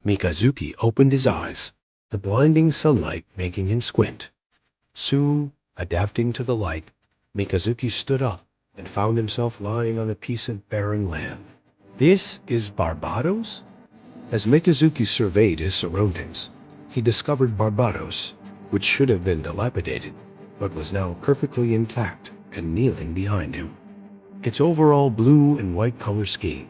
Mikazuki opened his eyes, the blinding sunlight making him squint. Soon, adapting to the light, Mikazuki stood up and found himself lying on a piece of barren land. This is Barbatos? As Mikazuki surveyed his surroundings, he discovered Barbatos, which should have been dilapidated, but was now perfectly intact and kneeling behind him. Its overall blue and white color scheme,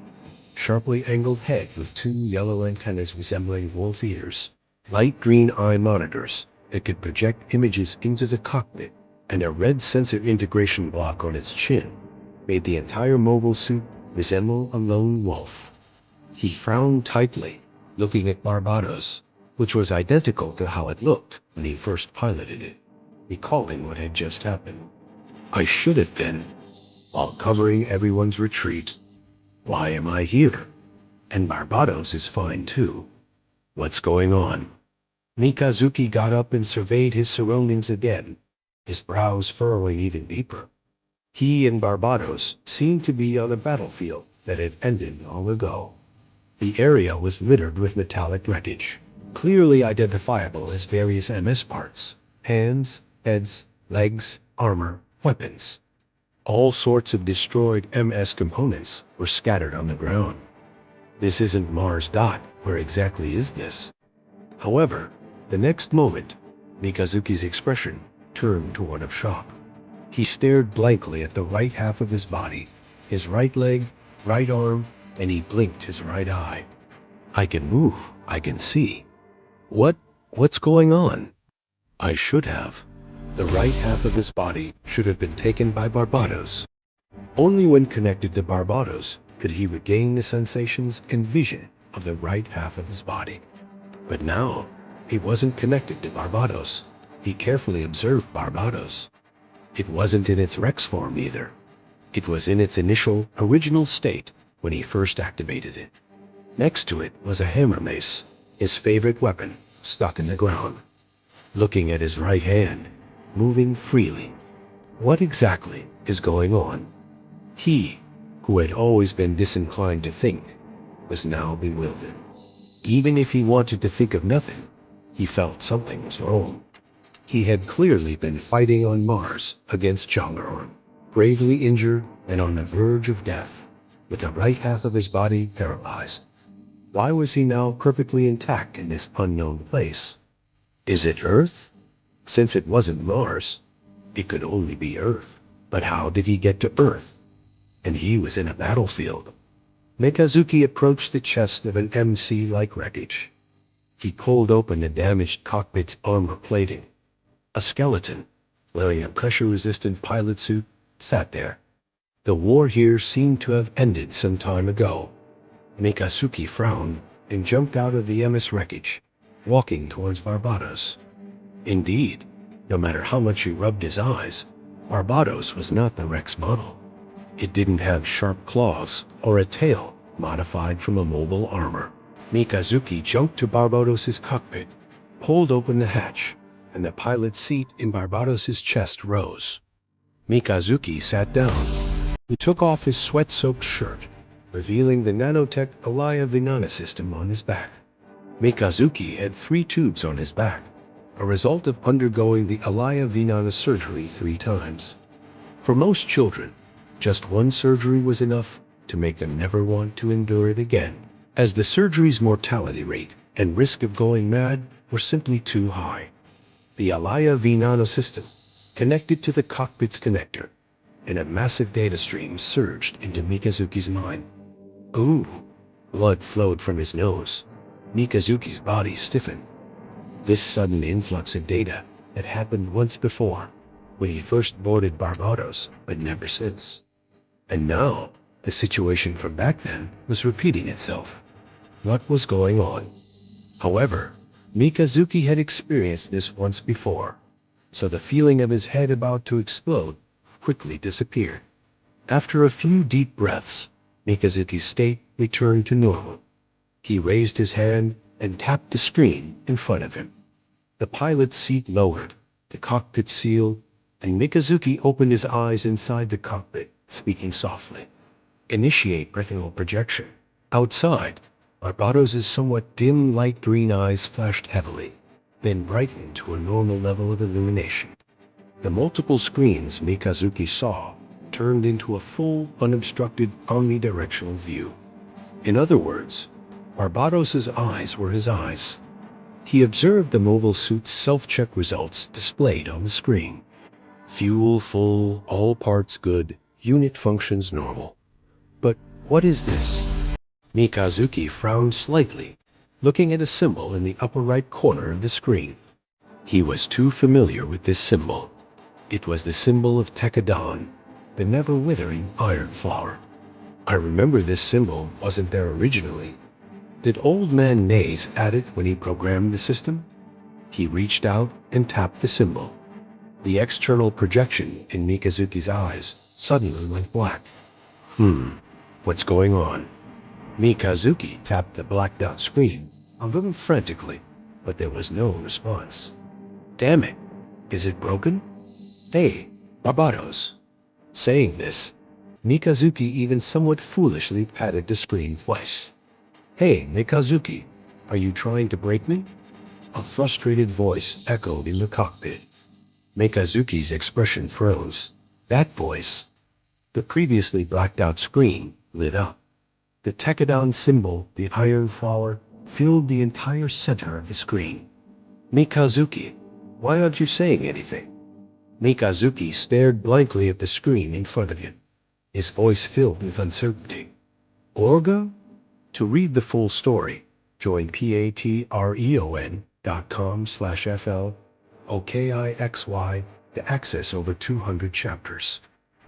sharply angled head with two yellow antennas resembling wolf ears, light green eye monitors that could project images into the cockpit, and a red sensor integration block on its chin, made the entire mobile suit resemble a lone wolf. He frowned tightly, looking at Barbatos, which was identical to how it looked when he first piloted it, recalling what had just happened. I should have been, while covering everyone's retreat. Why am I here? And Barbatos is fine too. What's going on? Mikazuki got up and surveyed his surroundings again, his brows furrowing even deeper. He and Barbatos seemed to be on a battlefield that had ended long ago. The area was littered with metallic wreckage, clearly identifiable as various MS parts: hands, heads, legs, armor, weapons. All sorts of destroyed MS components were scattered on the ground. This isn't Mars. Where exactly is this? However, the next moment, Mikazuki's expression turned to one of shock. He stared blankly at the right half of his body, his right leg, right arm, and he blinked his right eye. I can move, I can see. What's going on? I should have. The right half of his body should have been taken by Barbatos. Only when connected to Barbatos could he regain the sensations and vision of the right half of his body. But now, he wasn't connected to Barbatos. He carefully observed Barbatos. It wasn't in its Rex form either. It was in its initial, original state when he first activated it. Next to it was a hammer mace, his favorite weapon, stuck in the ground. Looking at his right hand, moving freely. What exactly is going on? He, who had always been disinclined to think, was now bewildered. Even if he wanted to think of nothing, he felt something was wrong. He had clearly been fighting on Mars against Chongaron, gravely injured and on the verge of death, with the right half of his body paralyzed. Why was he now perfectly intact in this unknown place? Is it Earth? Since it wasn't Mars, it could only be Earth. But how did he get to Earth? And he was in a battlefield. Mikazuki approached the chest of an MC-like wreckage. He pulled open the damaged cockpit's armor plating. A skeleton, wearing a pressure-resistant pilot suit, sat there. The war here seemed to have ended some time ago. Mikazuki frowned and jumped out of the MS wreckage, walking towards Barbatos. Indeed, no matter how much he rubbed his eyes, Barbatos was not the Rex model. It didn't have sharp claws or a tail modified from a mobile armor. Mikazuki jumped to Barbatos's cockpit, pulled open the hatch, and the pilot's seat in Barbatos's chest rose. Mikazuki sat down. He took off his sweat-soaked shirt, revealing the nanotech Alaya Vinana system on his back. Mikazuki had 3 tubes on his back, a result of undergoing the Alaya Vinana surgery 3 times. For most children, just 1 surgery was enough to make them never want to endure it again, as the surgery's mortality rate and risk of going mad were simply too high. The Alaya Vinana system connected to the cockpit's connector, and a massive data stream surged into Mikazuki's mind. Ooh! Blood flowed from his nose. Mikazuki's body stiffened. This sudden influx of data had happened once before, when he first boarded Barbatos, but never since. And now, the situation from back then was repeating itself. What was going on? However, Mikazuki had experienced this once before, so the feeling of his head about to explode quickly disappeared. After a few deep breaths, Mikazuki's state returned to normal. He raised his hand and tapped the screen in front of him. The pilot's seat lowered, the cockpit sealed, and Mikazuki opened his eyes inside the cockpit, speaking softly. Initiate retinal projection. Outside, Barbatos' somewhat dim light green eyes flashed heavily, then brightened to a normal level of illumination. The multiple screens Mikazuki saw turned into a full, unobstructed, omnidirectional view. In other words, Barbatos' eyes were his eyes. He observed the mobile suit's self-check results displayed on the screen. Fuel full, all parts good, unit functions normal. But what is this? Mikazuki frowned slightly, looking at a symbol in the upper right corner of the screen. He was too familiar with this symbol. It was the symbol of Tekadon, the never-withering iron flower. I remember this symbol wasn't there originally. Did Old Man Naze add it when he programmed the system? He reached out and tapped the symbol. The external projection in Mikazuki's eyes suddenly went black. What's going on? Mikazuki tapped the blacked out screen a little frantically, but there was no response. Damn it! Is it broken? Hey, Barbatos! Saying this, Mikazuki even somewhat foolishly patted the screen twice. Hey, Mikazuki, are you trying to break me? A frustrated voice echoed in the cockpit. Mikazuki's expression froze. That voice, the previously blacked out screen, lit up. The Tekadon symbol, the iron flower, filled the entire center of the screen. Mikazuki, why aren't you saying anything? Mikazuki stared blankly at the screen in front of him, his voice filled with uncertainty. Orga? To read the full story, join patreon.com/FLOKIXY to access over 200 chapters.